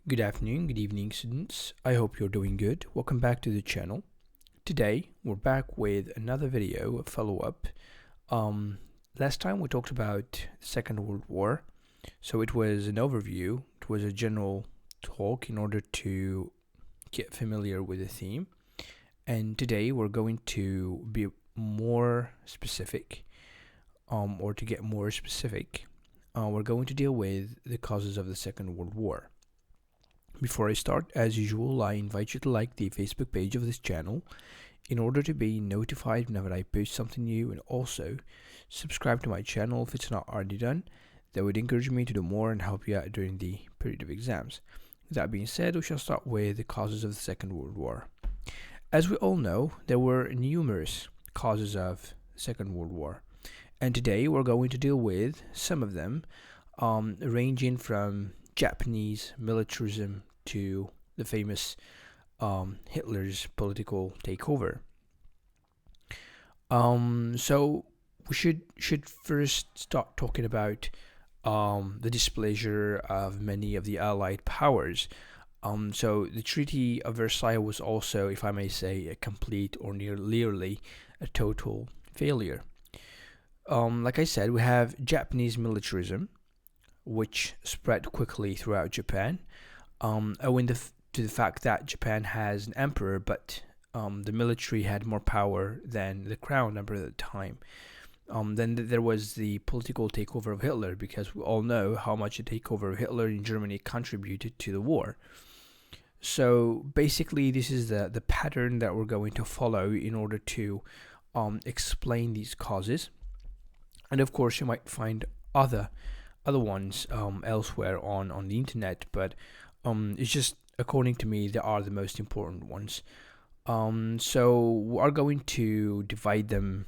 Good afternoon, good evening, students. I hope you're doing good. Welcome back to the channel. Today, we're back with another video, a follow-up. Last time we talked about the Second World War. So it was an overview. It was a general talk in order to get familiar with the theme. And today, we're going to be more specific, or to get more specific. We're going to deal with the causes of the Second World War. Before I start, as usual, I invite you to like the Facebook page of this channel in order to be notified whenever I post something new, and also subscribe to my channel if it's not already done. That would encourage me to do more and help you out during the period of exams. That being said, we shall start with the causes of the Second World War. As we all know, there were numerous causes of the Second World War, and today we're going to deal with some of them, ranging from Japanese militarism to the famous Hitler's political takeover. So we should first start talking about the displeasure of many of the Allied powers. So the Treaty of Versailles was also, if I may say, a complete or nearly a total failure. Like I said, we have Japanese militarism, which spread quickly throughout Japan, owing to the fact that Japan has an emperor, but the military had more power than the crown emperor at the time. Then there was the political takeover of Hitler, because we all know how much the takeover of Hitler in Germany contributed to the war. So basically, this is the pattern that we're going to follow in order to explain these causes. And of course, you might find other ones elsewhere on the internet, but it's just, according to me, they are the most important ones. So we are going to divide them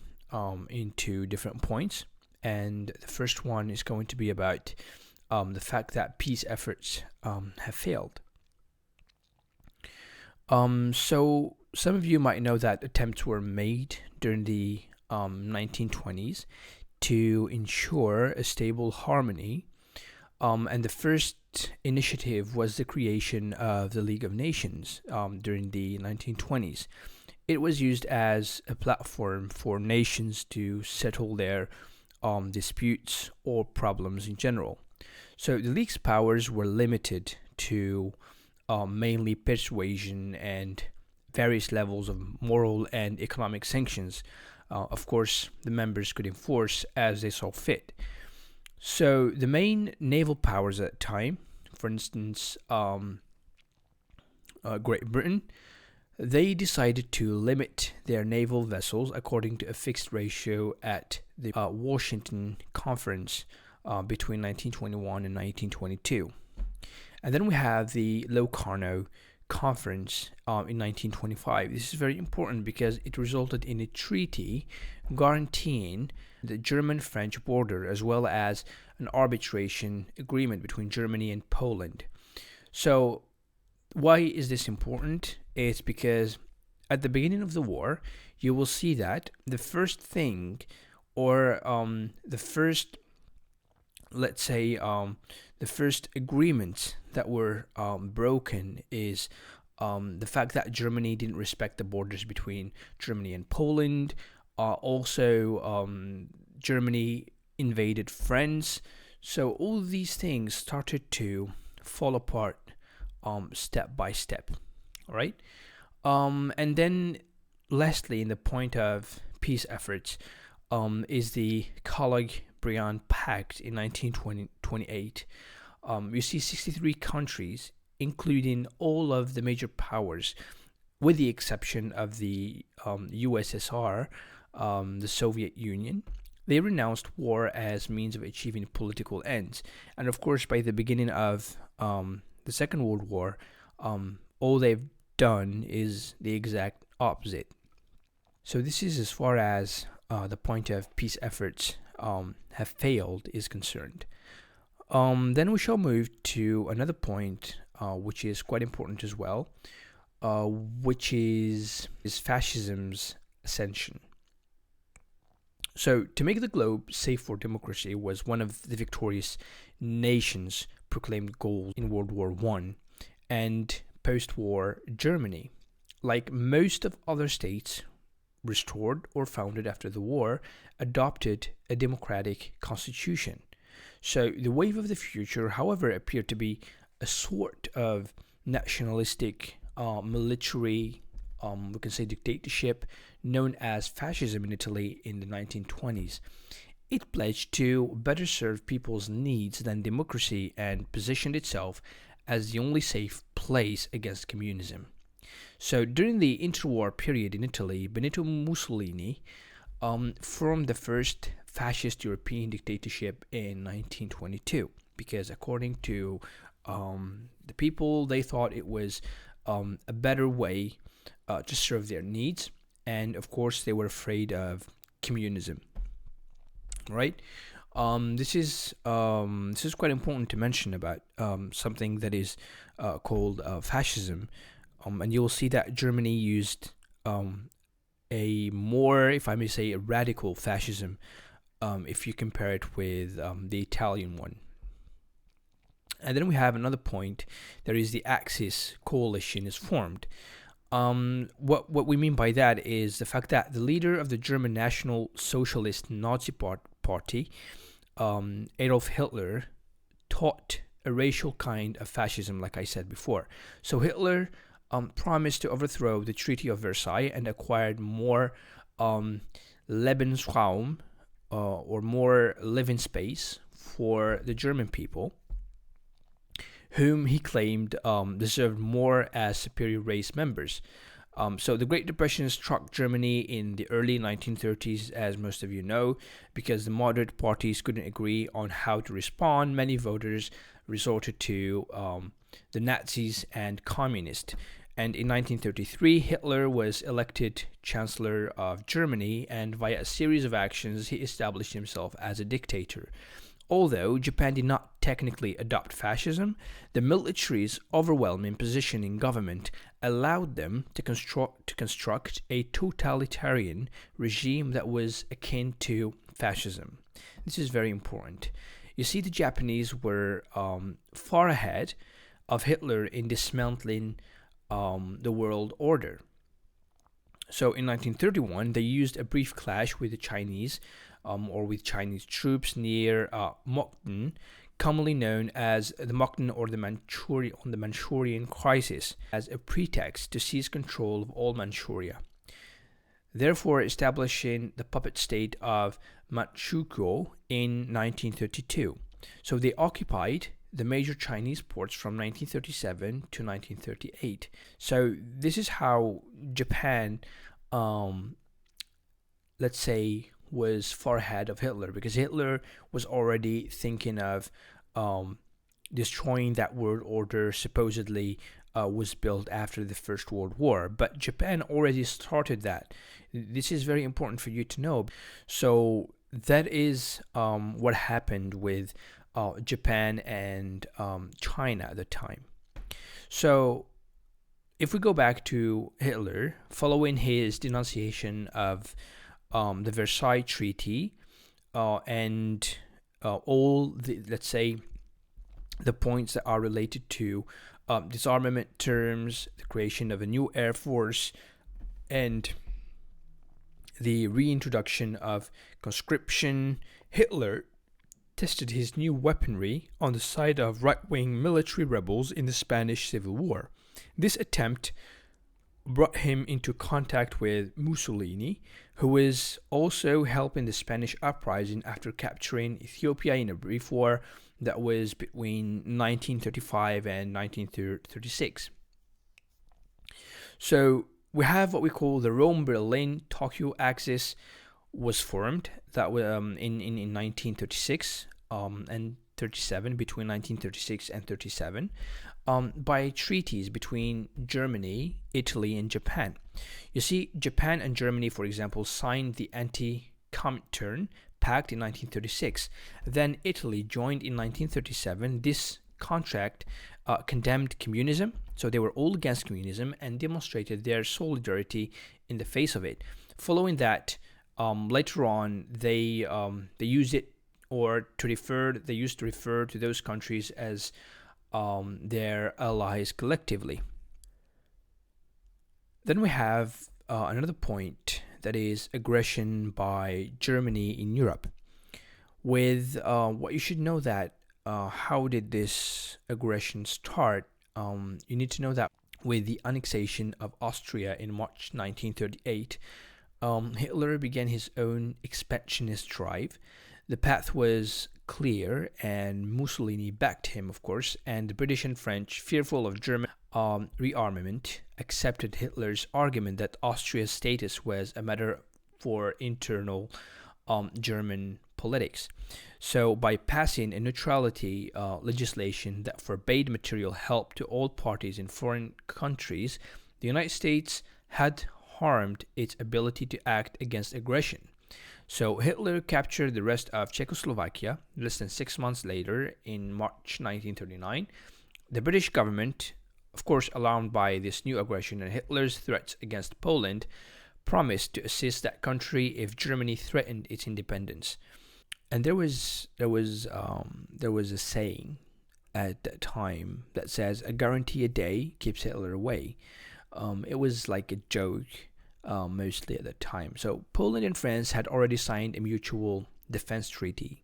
into different points, and the first one is going to be about the fact that peace efforts have failed. So some of you might know that attempts were made during the 1920s to ensure a stable harmony, and the first initiative was the creation of the League of Nations during the 1920s. It was used as a platform for nations to settle their disputes or problems in general. So the League's powers were limited to mainly persuasion and various levels of moral and economic sanctions. Of course, the members could enforce as they saw fit. So the main naval powers at the time, for instance, Great Britain, they decided to limit their naval vessels according to a fixed ratio at the Washington Conference between 1921 and 1922. And then we have the Locarno Conference in 1925. This is very important because it resulted in a treaty guaranteeing the German-French border, as well as an arbitration agreement between Germany and Poland. So why is this important? It's because at the beginning of the war, you will see that the first thing, or the first, let's say, the first agreements that were broken is the fact that Germany didn't respect the borders between Germany and Poland. Also, Germany invaded France. So all these things started to fall apart step by step. All right. And then lastly, in the point of peace efforts, is the Calabrian Pact in 1928. You see 63 countries, including all of the major powers, with the exception of the USSR, the Soviet Union. They renounced war as means of achieving political ends. And of course, by the beginning of the Second World War, all they've done is the exact opposite. So this is as far as the point of peace efforts have failed is concerned. Then we shall move to another point, which is quite important as well, which is fascism's ascension. So, to make the globe safe for democracy was one of the victorious nations' proclaimed goals in World War I, and post-war Germany. Like most of other states restored or founded after the war, adopted a democratic constitution. So the wave of the future, however, appeared to be a sort of nationalistic, military, we can say dictatorship, known as fascism in Italy in the 1920s. It pledged to better serve people's needs than democracy and positioned itself as the only safe place against communism. So during the interwar period in Italy, Benito Mussolini formed the first fascist European dictatorship in 1922 because, according to the people, they thought it was a better way to serve their needs, and of course, they were afraid of communism. Right? This is quite important to mention about something that is called fascism, and you'll see that Germany used a more, if I may say, a radical fascism if you compare it with the Italian one. And then we have another point. There is the Axis coalition is formed. What we mean by that is the fact that the leader of the German National Socialist Nazi Party, Adolf Hitler, taught a racial kind of fascism, like I said before. So Hitler promised to overthrow the Treaty of Versailles and acquired more Lebensraum, or more living space for the German people, whom he claimed deserved more as superior race members. So the Great Depression struck Germany in the early 1930s, as most of you know, because the moderate parties couldn't agree on how to respond. Many voters resorted to the Nazis and communists. And in 1933, Hitler was elected Chancellor of Germany, and via a series of actions, he established himself as a dictator. Although Japan did not technically adopt fascism, the military's overwhelming position in government allowed them to construct a totalitarian regime that was akin to fascism. This is very important. You see, the Japanese were far ahead of Hitler in dismantling the world order. So in 1931, they used a brief clash with the Chinese, or with Chinese troops near Mukden, commonly known as the Mukden or the Manchurian crisis, as a pretext to seize control of all Manchuria, therefore establishing the puppet state of Manchukuo in 1932. So they occupied the major Chinese ports from 1937 to 1938. So this is how Japan, let's say, was far ahead of Hitler, because Hitler was already thinking of destroying that world order supposedly was built after the First World War. But Japan already started that. This is very important for you to know. So that is what happened with Japan and China at the time. So if we go back to Hitler, following his denunciation of the Versailles Treaty and all the, let's say, the points that are related to disarmament terms, the creation of a new air force, and the reintroduction of conscription, Hitler tested his new weaponry on the side of right-wing military rebels in the Spanish Civil War. This attempt brought him into contact with Mussolini, who was also helping the Spanish uprising after capturing Ethiopia in a brief war that was between 1935 and 1936. So we have what we call the Rome-Berlin-Tokyo axis was formed that in 1936 and 37, between 1936 and 37, by treaties between Germany, Italy, and Japan. You see, Japan and Germany, for example, signed the Anti-Comintern Pact in 1936. Then Italy joined in 1937. This contract condemned communism, so they were all against communism and demonstrated their solidarity in the face of it. Following that, later on, they used it or to refer. They used to refer to those countries as their allies collectively. Then we have another point, that is aggression by Germany in Europe. With what you should know that how did this aggression start? You need to know that with the annexation of Austria in March 1938, Hitler began his own expansionist drive. The path was clear, and Mussolini backed him, of course, and the British and French, fearful of German rearmament, accepted Hitler's argument that Austria's status was a matter for internal German politics. So, by passing a neutrality legislation that forbade material help to all parties in foreign countries, the United States had harmed its ability to act against aggression. So Hitler captured the rest of Czechoslovakia less than 6 months later in March 1939. The British government, of course alarmed by this new aggression and Hitler's threats against Poland, promised to assist that country if Germany threatened its independence. And there was a saying at that time that says, "A guarantee a day keeps Hitler away." It was like a joke, mostly at the time. So Poland and France had already signed a mutual defense treaty.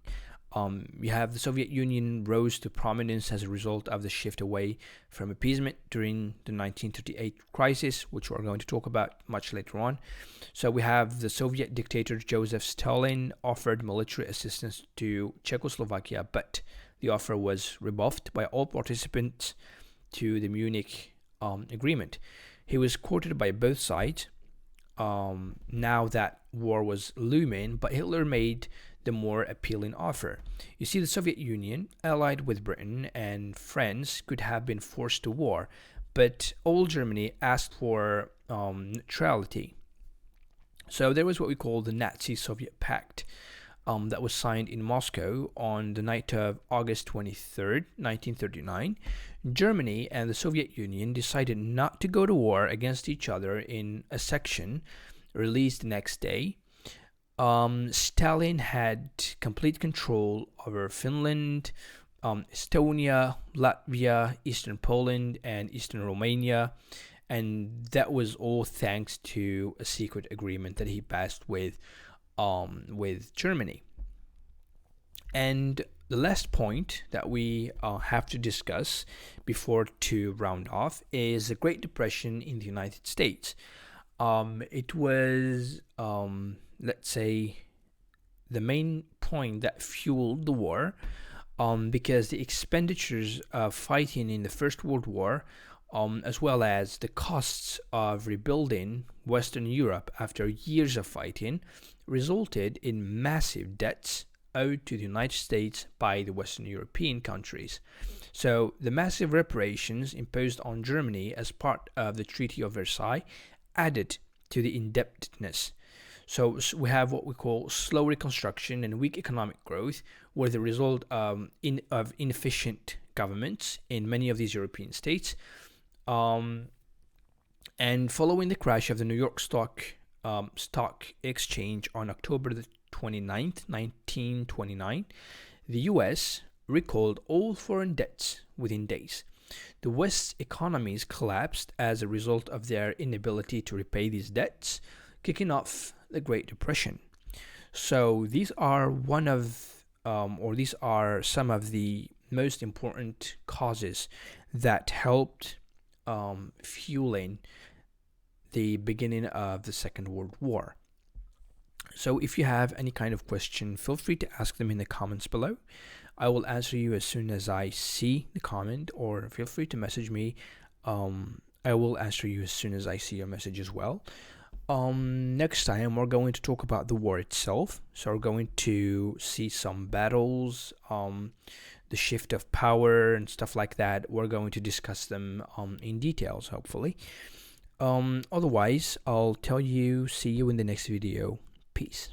You have the Soviet Union rose to prominence as a result of the shift away from appeasement during the 1938 crisis, which we're going to talk about much later on. So we have the Soviet dictator Joseph Stalin offered military assistance to Czechoslovakia, but the offer was rebuffed by all participants to the Munich agreement. He was courted by both sides now that war was looming, but Hitler made the more appealing offer. You see, the Soviet Union, allied with Britain and France, could have been forced to war, but all Germany asked for neutrality. So there was what we call the Nazi-Soviet Pact that was signed in Moscow on the night of August 23rd, 1939. Germany and the Soviet Union decided not to go to war against each other in a section released the next day. Stalin had complete control over Finland, Estonia, Latvia, Eastern Poland, and Eastern Romania, and that was all thanks to a secret agreement that he passed with Germany. And the last point that we have to discuss before to round off is the Great Depression in the United States. It was, let's say, the main point that fueled the war, because the expenditures of fighting in the First World War, as well as the costs of rebuilding Western Europe after years of fighting, resulted in massive debts owed to the United States by the Western European countries. So the massive reparations imposed on Germany as part of the Treaty of Versailles added to the indebtedness. So we have what we call slow reconstruction and weak economic growth were the result of inefficient governments in many of these European states. And following the crash of the New York Stock Exchange on October the 29th, 1929, the US recalled all foreign debts within days. The West's economies collapsed as a result of their inability to repay these debts, kicking off the Great Depression. So these are these are some of the most important causes that helped fueling the beginning of the Second World War. So if you have any kind of question, feel free to ask them in the comments below. I will answer you as soon as I see the comment, or feel free to message me. I will answer you as soon as I see your message as well. Next time we're going to talk about the war itself. So we're going to see some battles, the shift of power and stuff like that. We're going to discuss them in details, hopefully. Otherwise, I'll see you in the next video. Peace.